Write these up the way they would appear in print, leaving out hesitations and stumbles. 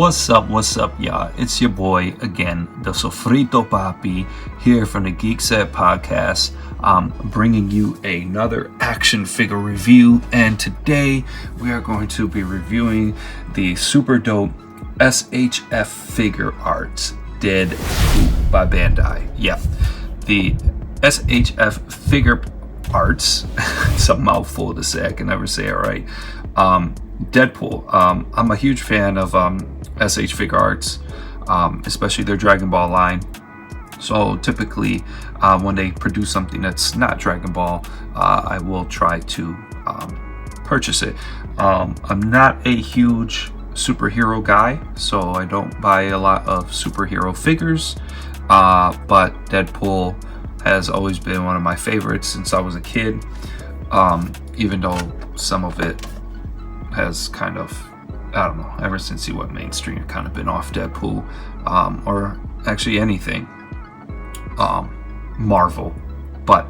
What's up, y'all? It's your boy again, the Sofrito Papi, here from the Geekset podcast, bringing you another action figure review. And today we are going to be reviewing the super dope S.H.Figuarts Deadpool by Bandai. Yeah, the S.H.Figuarts. It's a mouthful to say. I can never say it right. Deadpool. I'm a huge fan of S.H.Figuarts, especially their Dragon Ball line. So typically, when they produce something that's not Dragon Ball, I will try to purchase it. I'm not a huge superhero guy, so I don't buy a lot of superhero figures. But Deadpool has always been one of my favorites since I was a kid. Even though some of it has kind of, I don't know, ever since he went mainstream, kind of been off Deadpool, or actually anything Marvel. But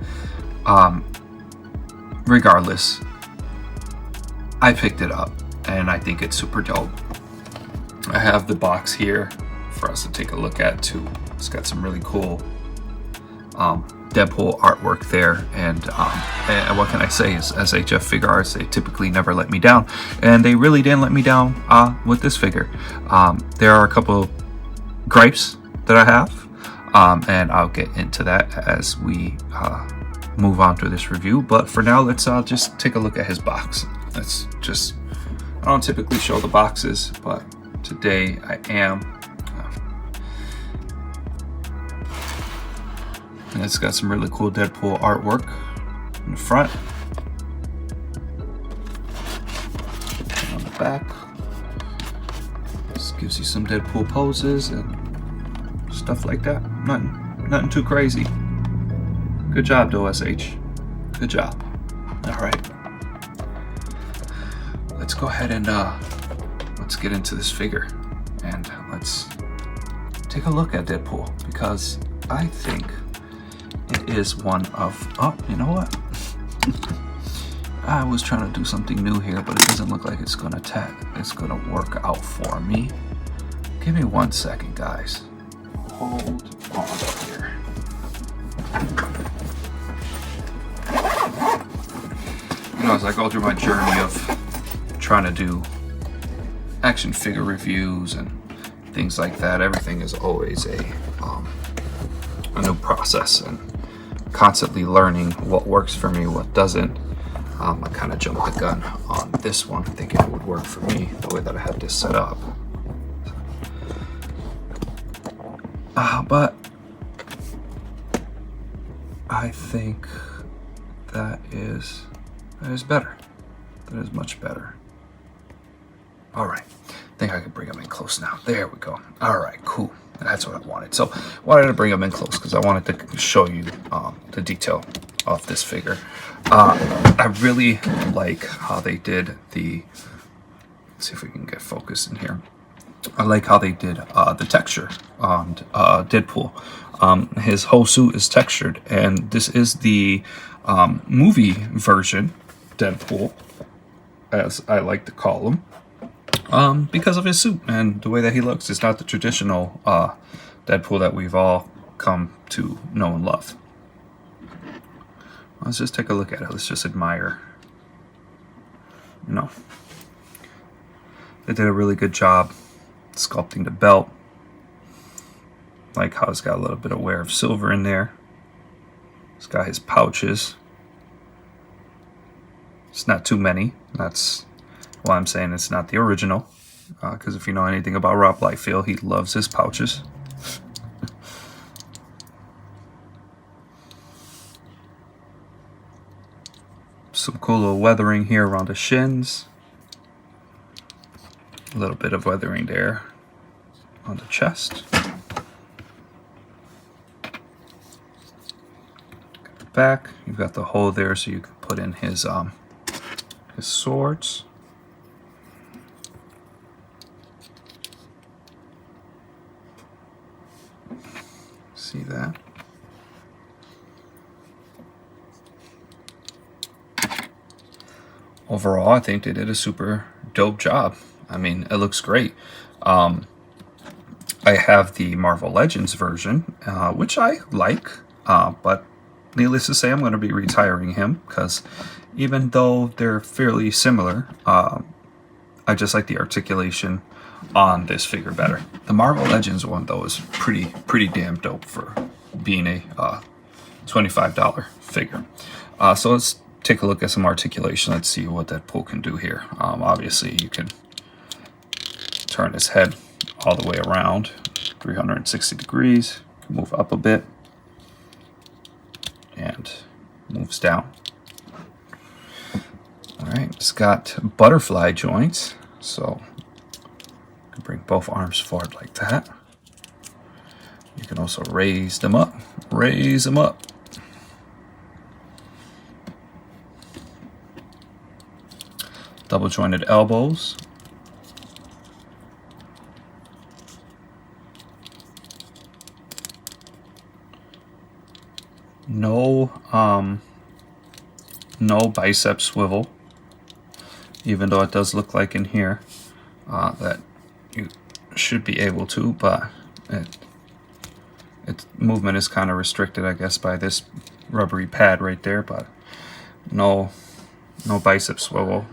regardless, I picked it up and I think it's super dope. I have the box here for us to take a look at too. It's got some really cool Deadpool artwork there, and what can I say, is S.H.Figuarts, they typically never let me down, and they really didn't let me down with this figure. There are a couple gripes that I have, and I'll get into that as we move on to this review, but for now let's just take a look at his box. I don't typically show the boxes, but today I am. And it's got some really cool Deadpool artwork in the front. And on the back, this gives you some Deadpool poses and stuff like that. Nothing too crazy. Good job, though, SH. Good job. All right. Let's go ahead and let's get into this figure and let's take a look at Deadpool, because I think it is one of, you know what? I was trying to do something new here, but it doesn't look like it's gonna work out for me. Give me 1 second, guys. Hold on here. You know, as I go through my journey of trying to do action figure reviews and things like that, everything is always a new process, and constantly learning what works for me, what doesn't. I kind of jumped the gun on this one, thinking it would work for me the way that I had this set up. But I think that is better. That is much better. All right, I think I can bring them in close now. There we go. All right, cool. That's what I wanted. So I wanted to bring them in close because I wanted to show you the detail of this figure. I really like how they did the, let's see if we can get focused in here. I like how they did the texture on Deadpool. His whole suit is textured, and this is the movie version Deadpool, as I like to call him. Because of his suit and the way that he looks. It's not the traditional Deadpool that we've all come to know and love. Let's just take a look at it. Let's just admire. They did a really good job sculpting the belt. Like how it's got a little bit of wear of silver in there. It's got his pouches. It's not too many. That's why I'm saying it's not the original, because if you know anything about Rob Liefeld, he loves his pouches. Some cool little weathering here around the shins. A little bit of weathering there on the chest. Got the back. You've got the hole there so you can put in his swords. See that? Overall, I think they did a super dope job. I mean, it looks great. I have the Marvel Legends version, which I like, but needless to say, I'm going to be retiring him because even though they're fairly similar, I just like the articulation on this figure better. The Marvel Legends one, though, is pretty damn dope for being a $25 figure. So let's take a look at some articulation. Let's see what Deadpool can do here. Obviously, you can turn his head all the way around 360 degrees, move up a bit, and moves down. All right, it's got butterfly joints, so you can bring both arms forward like that. You can also raise them up. Double jointed elbows. No bicep swivel, even though it does look like in here that you should be able to, but its movement is kind of restricted, I guess, by this rubbery pad right there. But no bicep swivel.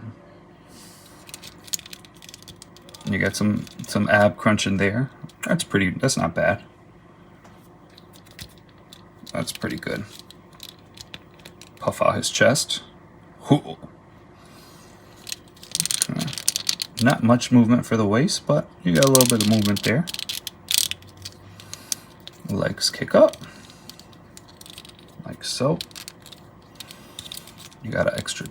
You got some ab crunching there. That's not bad. That's pretty good. Puff out his chest. Ooh. Not much movement for the waist, but you got a little bit of movement there. Legs kick up, like so. You got an extra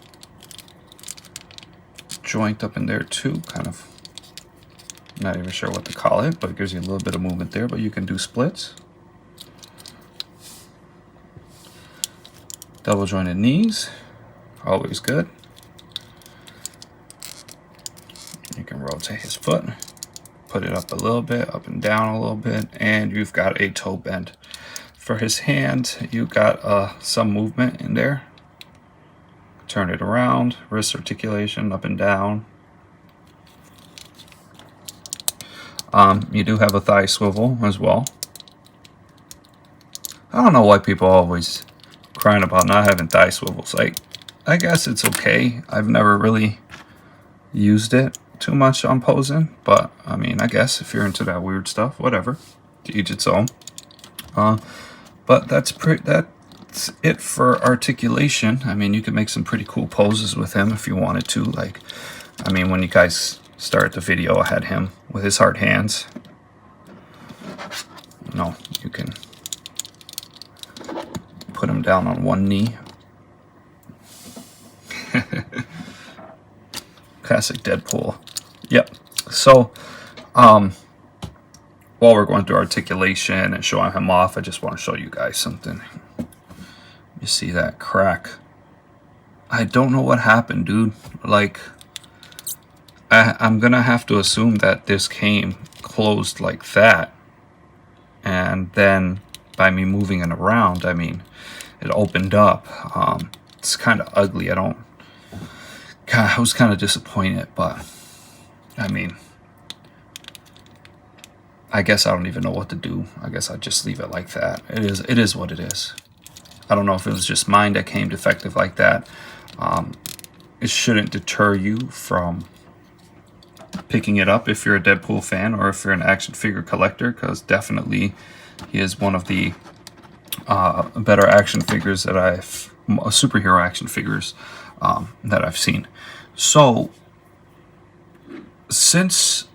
joint up in there too, kind of. Not even sure what to call it, but it gives you a little bit of movement there, but you can do splits. Double jointed knees, always good. You can rotate his foot, put it up a little bit, up and down a little bit, and you've got a toe bend. For his hand, you got some movement in there. Turn it around, wrist articulation, up and down. You do have a thigh swivel as well. I don't know why people always crying about not having thigh swivels. I guess it's okay. I've never really used it too much on posing, but I mean, I guess if you're into that weird stuff, whatever, to each its own. But that's it for articulation. I mean, you could make some pretty cool poses with him if you wanted to. Like, I mean, when you guys start the video, I had him with his hard hands. No, you can put him down on one knee. Classic Deadpool. Yep. So, while we're going through articulation and showing him off, I just want to show you guys something. You see that crack? I don't know what happened, dude. Like, I'm gonna have to assume that this came closed like that, and then by me moving it around, I mean, it opened up. It's kind of ugly. I was kind of disappointed, but I mean, I guess I don't even know what to do. I guess I'd just leave it like that. It is what it is. I don't know if it was just mine that came defective like that. It shouldn't deter you from picking it up if you're a Deadpool fan or if you're an action figure collector, because definitely he is one of the better action figures that superhero action figures that I've seen. So since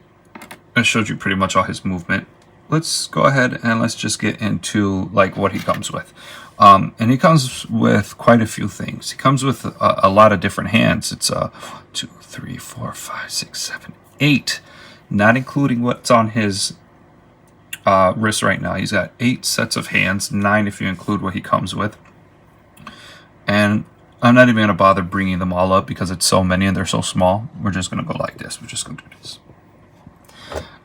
I showed you pretty much all his movement, let's go ahead and let's just get into like what he comes with. And he comes with quite a few things. He comes with a lot of different hands. It's 1, 2, 3, 4, 5, 6, 7, 8, not including what's on his wrist right now. He's got 8 sets of hands, 9 if you include what he comes with. And I'm not even going to bother bringing them all up because it's so many and they're so small. We're just going to go like this. We're just going to do this.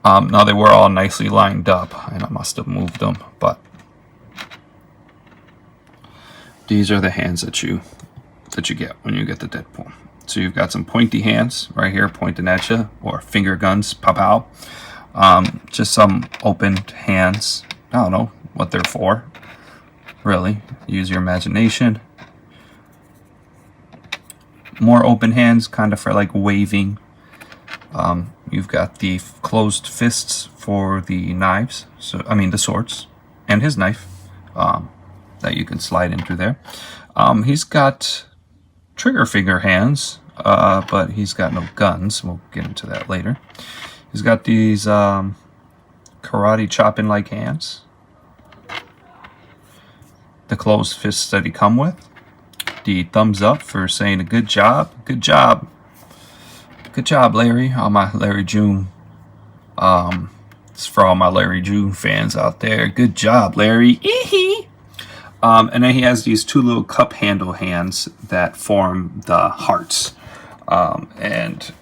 Now they were all nicely lined up, and I must have moved them, but these are the hands that you get when you get the Deadpool. So you've got some pointy hands right here pointing at you, or finger guns, pow pow. Just some open hands. I don't know what they're for, really. Use your imagination. More open hands, kind of for like waving. You've got the closed fists for the knives, so I mean the swords, and his knife that you can slide into there. He's got trigger finger hands, but he's got no guns. We'll get into that later. He's got these karate chopping like hands. The closed fists that he come with. The thumbs up for saying a good job. Good job. Good job, Larry. All my Larry June. It's for all my Larry June fans out there. Good job, Larry. And then he has these two little cup handle hands that form the hearts. And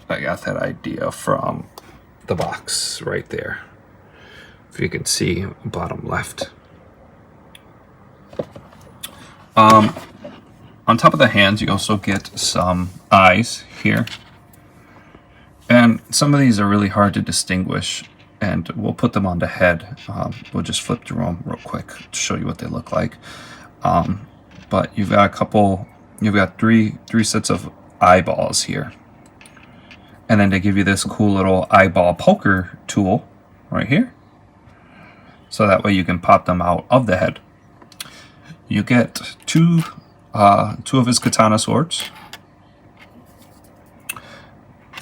I got that idea from the box right there. If you can see, bottom left. On top of the hands, you also get some eyes here. And some of these are really hard to distinguish, and we'll put them on the head. We'll just flip through them real quick to show you what they look like. But you've got three sets of eyeballs here. And then they give you this cool little eyeball poker tool right here. So that way you can pop them out of the head. You get two of his Katana Swords.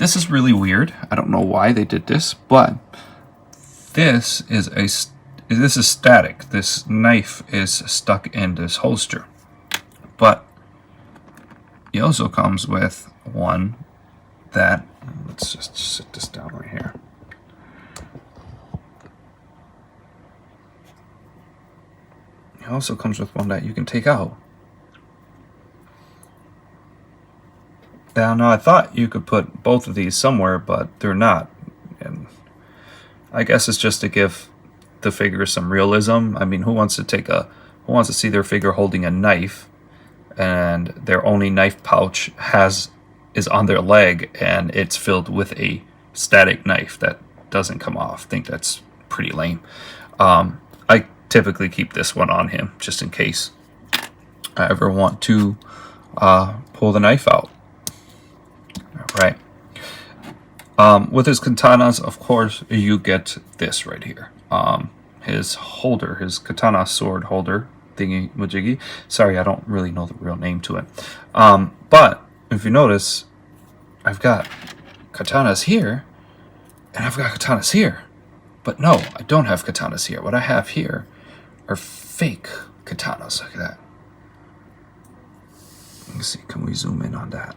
This is really weird. I don't know why they did this, but this is static. This knife is stuck in this holster. But he also comes with one that, let's just sit this down right here. He also comes with one that you can take out. Now, I thought you could put both of these somewhere, but they're not. And I guess it's just to give the figure some realism. I mean, who wants to see their figure holding a knife, and their only knife pouch is on their leg, and it's filled with a static knife that doesn't come off? I think that's pretty lame. I typically keep this one on him just in case I ever want to pull the knife out. Right. With his katanas, of course, you get this right here. His holder, his katana sword holder thingy majiggy. Sorry, I don't really know the real name to it. But if you notice, I've got katanas here, and I've got katanas here. But no, I don't have katanas here. What I have here are fake katanas. Look at that. Let me see. Can we zoom in on that?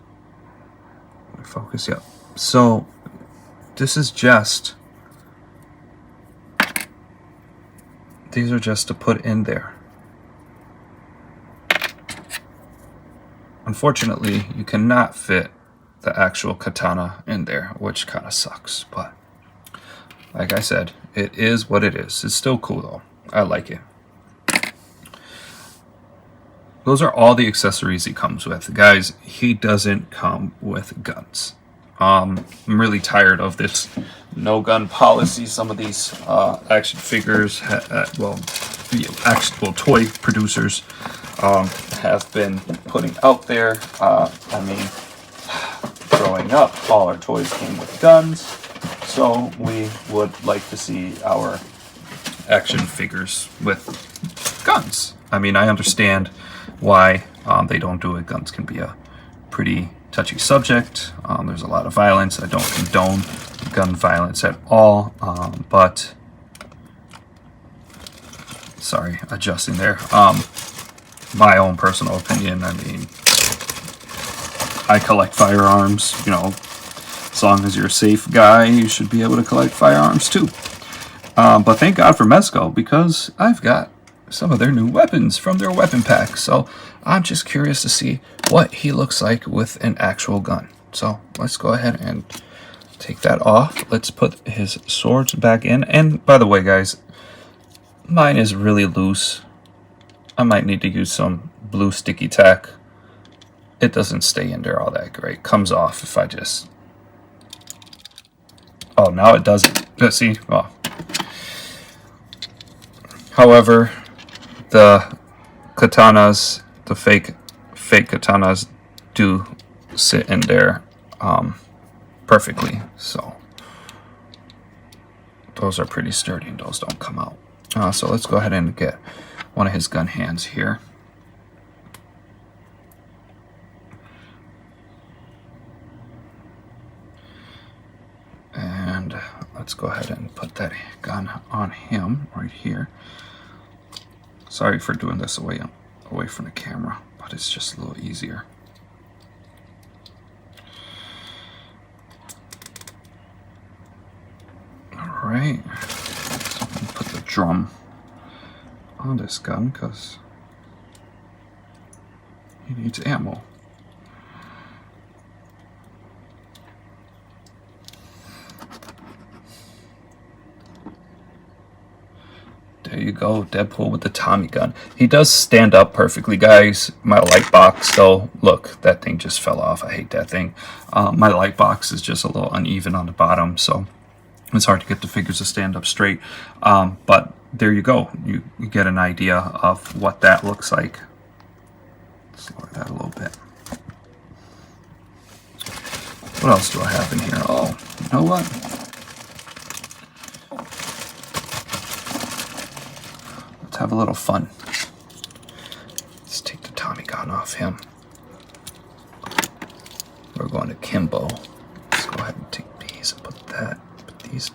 Focus, yep. So this is just, these are just to put in there. Unfortunately, you cannot fit the actual katana in there, which kind of sucks, but like I said, it is what it is. It's still cool though. I like it. Those are all the accessories he comes with. Guys, he doesn't come with guns. I'm really tired of this no gun policy. Some of these action figures, the actual toy producers have been putting out there. I mean, growing up, all our toys came with guns. So we would like to see our action figures with guns. I mean, I understand why they don't do it. Guns can be a pretty touchy subject. There's a lot of violence. I don't condone gun violence at all, but sorry, adjusting there. My own personal opinion, I mean, I collect firearms, you know, as long as you're a safe guy, you should be able to collect firearms too. But thank God for Mezco, because I've got some of their new weapons from their weapon pack. So I'm just curious to see what he looks like with an actual gun. So let's go ahead and take that off. Let's put his swords back in. And by the way, guys, mine is really loose. I might need to use some blue sticky tack. It doesn't stay in there all that great. Comes off if I just... Oh, now it doesn't. Let's see. Oh. However, the katanas, the fake katanas, do sit in there perfectly. So those are pretty sturdy and those don't come out. So let's go ahead and get one of his gun hands here. And let's go ahead and put that gun on him right here. Sorry for doing this away from the camera, but it's just a little easier. All right, so put the drum on this gun because he needs ammo. There you go, Deadpool with the Tommy gun. He does stand up perfectly, guys. My light box, though, look, that thing just fell off. I hate that thing. My light box is just a little uneven on the bottom, so it's hard to get the figures to stand up straight. But there you go. You get an idea of what that looks like. Let's lower that a little bit. What else do I have in here? Oh, you know what? Let's have a little fun. Let's take the Tommy gun off him. We're going to Kimbo. Let's go ahead and take these and put these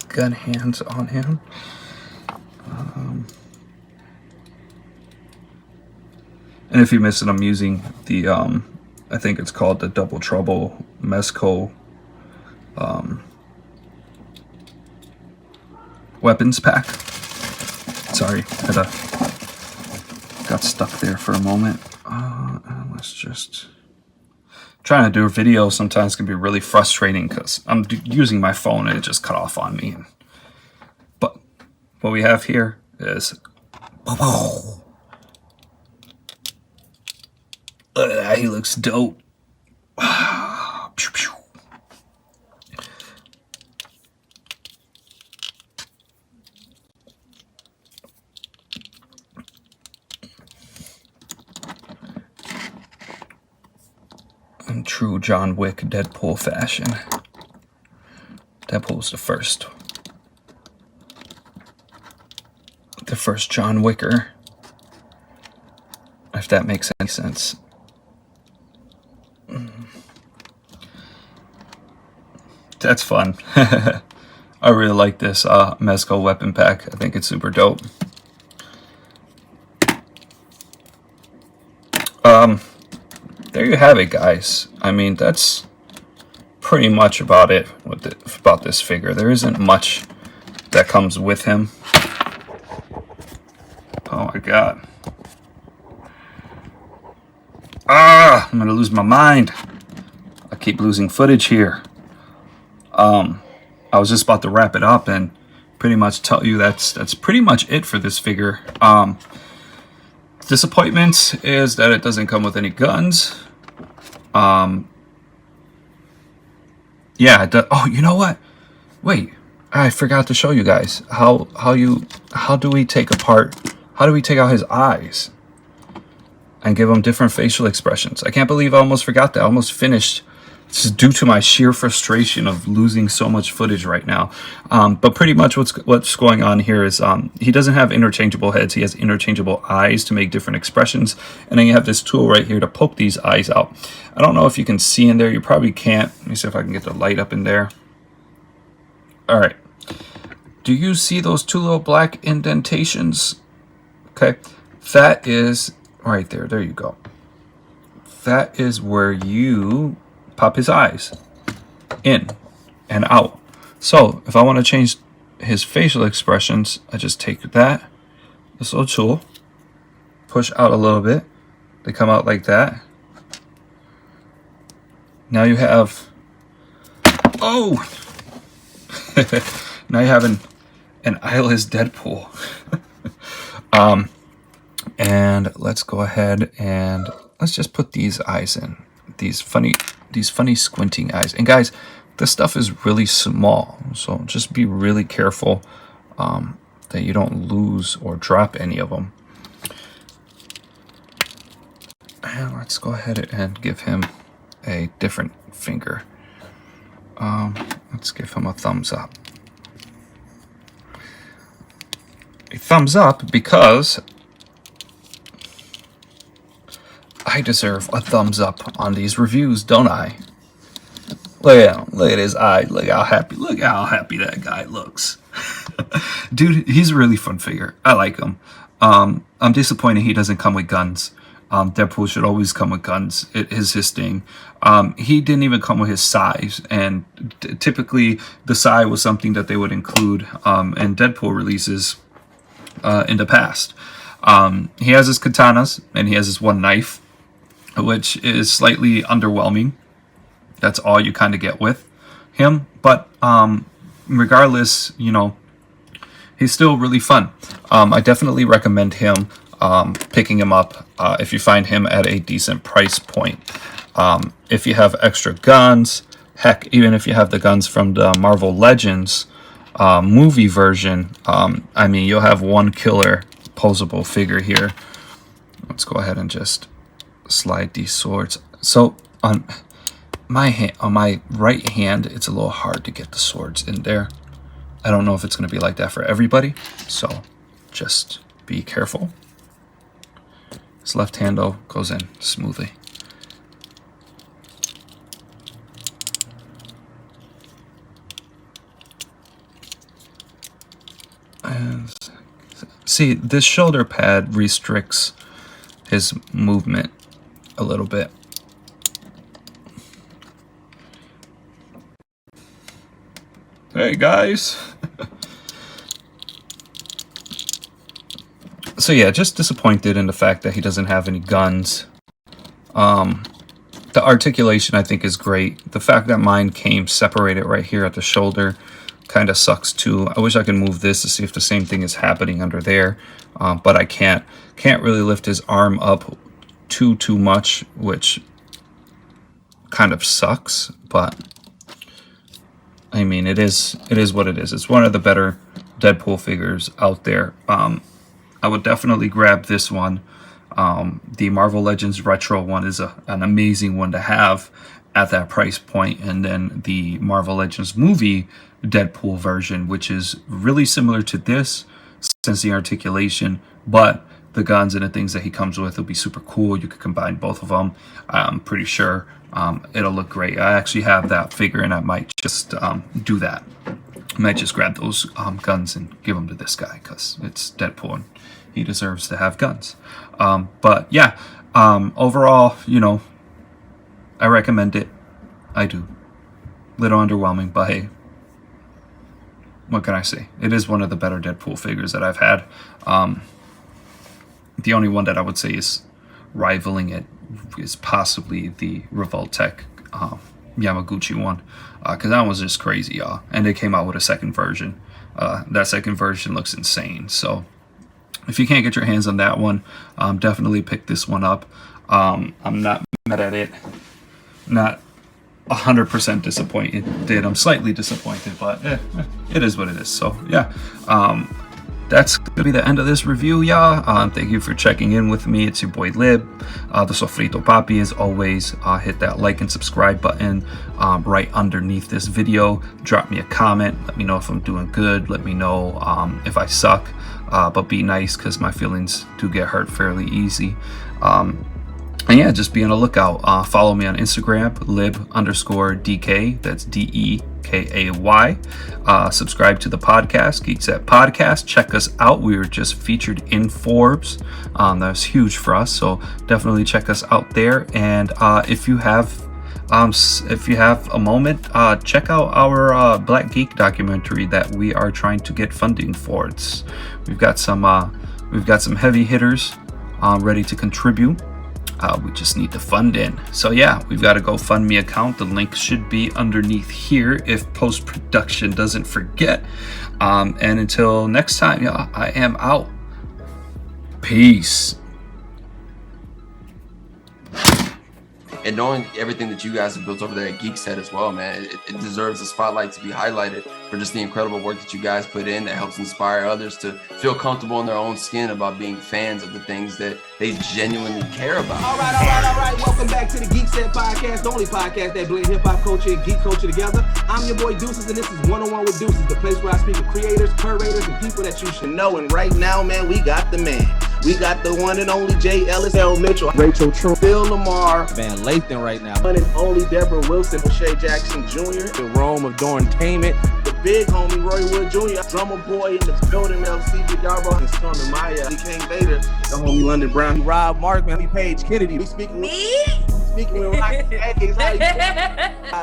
gun hands on him. And if you missed it, I'm using the I think it's called the Double Trouble Mezco weapons pack. Sorry, got stuck there for a moment. And let's just trying to do a video sometimes can be really frustrating because I'm using my phone and it just cut off on me. But what we have here is he looks dope. Pew, pew. In true John Wick Deadpool fashion. Deadpool's the first John Wicker, if that makes any sense. That's fun. I really like this Mezco weapon pack. I think it's super dope. There you have it, guys. I mean, that's pretty much about it about this figure. There isn't much that comes with him. Oh my god. I'm gonna lose my mind. I keep losing footage here. I was just about to wrap it up and pretty much tell you that's pretty much it for this figure. Disappointment is that it doesn't come with any guns. Yeah, it does. Oh, you know what? Wait, I forgot to show you guys how do we take out his eyes and give him different facial expressions? I can't believe I almost forgot that. I almost finished. This is due to my sheer frustration of losing so much footage right now. But pretty much what's going on here is he doesn't have interchangeable heads. He has interchangeable eyes to make different expressions. And then you have this tool right here to poke these eyes out. I don't know if you can see in there. You probably can't. Let me see if I can get the light up in there. All right. Do you see those two little black indentations? Okay. That is right there. There you go. That is where you pop his eyes in and out. So if I want to change his facial expressions, I just take this little tool, push out a little bit, they come out like that. Now you have now you have an eyeless Deadpool. And let's go ahead and let's just put these eyes in, these funny squinting eyes. And guys, this stuff is really small, so just be really careful that you don't lose or drop any of them. And let's go ahead and give him a different finger. Let's give him a thumbs up. A thumbs up because I deserve a thumbs up on these reviews, don't I? Look at his eye. Look how happy that guy looks. Dude, he's a really fun figure. I like him. I'm disappointed he doesn't come with guns. Deadpool should always come with guns. It is his thing. He didn't even come with his size, and typically the size was something that they would include in Deadpool releases in the past. He has his katanas, and he has his one knife, which is slightly underwhelming. That's all you kind of get with him, but regardless, you know, he's still really fun. I definitely recommend him. Picking him up if you find him at a decent price point. If you have extra guns, heck, even if you have the guns from the Marvel Legends movie version, I mean, you'll have one killer posable figure here. Let's go ahead and just slide these swords. So on my right hand, it's a little hard to get the swords in there. I don't know if it's going to be like that for everybody, so just be careful. His left hand, though, goes in smoothly. And see, this shoulder pad restricts his movement a little bit. Hey, guys. So yeah, just disappointed in the fact that he doesn't have any guns. The articulation, I think, is great. The fact that mine came separated right here at the shoulder kind of sucks too. I wish I could move this to see if the same thing is happening under there, but I can't. Can't really lift his arm up too much, which kind of sucks. But I mean, it is what it is. It's one of the better Deadpool figures out there. I would definitely grab this one. The Marvel Legends Retro one is an amazing one to have at that price point. And then the Marvel Legends movie Deadpool version, which is really similar to this, since the articulation, but the guns and the things that he comes with will be super cool. You could combine both of them. I'm pretty sure it'll look great. I actually have that figure, and I might just do that. I might just grab those guns and give them to this guy because it's Deadpool and he deserves to have guns. But yeah, overall, you know, I recommend it. I do. Little underwhelming, but hey, what can I say? It is one of the better Deadpool figures that I've had. The only one that I would say is rivaling it is possibly the Revoltech Yamaguchi one, because that was just crazy, y'all. And they came out with a second version. That second version looks insane. So if you can't get your hands on that one, definitely pick this one up. I'm not mad at it. Not 100% disappointed. I'm slightly disappointed, but it is what it is. So yeah, that's gonna be the end of this review, y'all. Thank you for checking in with me. It's your boy Lib, the Sofrito Papi. As always, hit that like and subscribe button right underneath this video. Drop me a comment. Let me know if I'm doing good. Let me know if I suck. But be nice, because my feelings do get hurt fairly easy. And yeah, just be on the lookout. Follow me on Instagram, lib_DK. That's DEKAY. Subscribe to the podcast, Geekset Podcast. Check us out. We were just featured in Forbes. That's huge for us. So definitely check us out there. And if you have a moment, check out our Black Geek documentary that we are trying to get funding for. We've got some heavy hitters ready to contribute. We just need the fund in. So yeah, we've got a GoFundMe account. The link should be underneath here if post-production doesn't forget. And until next time, y'all, I am out. Peace. and knowing everything that you guys have built over there at Geekset as well, man, it deserves a spotlight to be highlighted for just the incredible work that you guys put in that helps inspire others to feel comfortable in their own skin about being fans of the things that they genuinely care about. All right. Welcome back to the Geekset podcast, the only podcast that blends hip-hop culture and geek culture together. I'm your boy Deuces, and this is One-on-One with Deuces, the place where I speak with creators, curators, and people that you should know. And right now, man, we got the man. We got the one and only Jay Ellis, L. Mitchell, Rachel Trump, Phil Lamar, Van Lathan right now. One and only Deborah Wilson, O'Shea Jackson Jr., the Rome of Dorntainment, the big homie Roy Wood Jr., drummer boy in the building, S.H.Figuarts, and Stormy Maya, King Vader, the homie London Brown, Rob Markman, Paige Kennedy. We speaking with Rocky Hayes,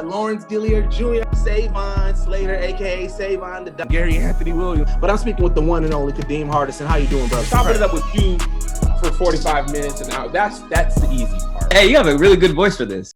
Lawrence Gilliard Jr., Savon Slater, aka Savon the Gary Anthony Williams. But I'm speaking with the one and only Kadeem Hardison. How you doing, brother? Chopping it up with you for 45 minutes an hour. That's the easy part. Hey, you have a really good voice for this.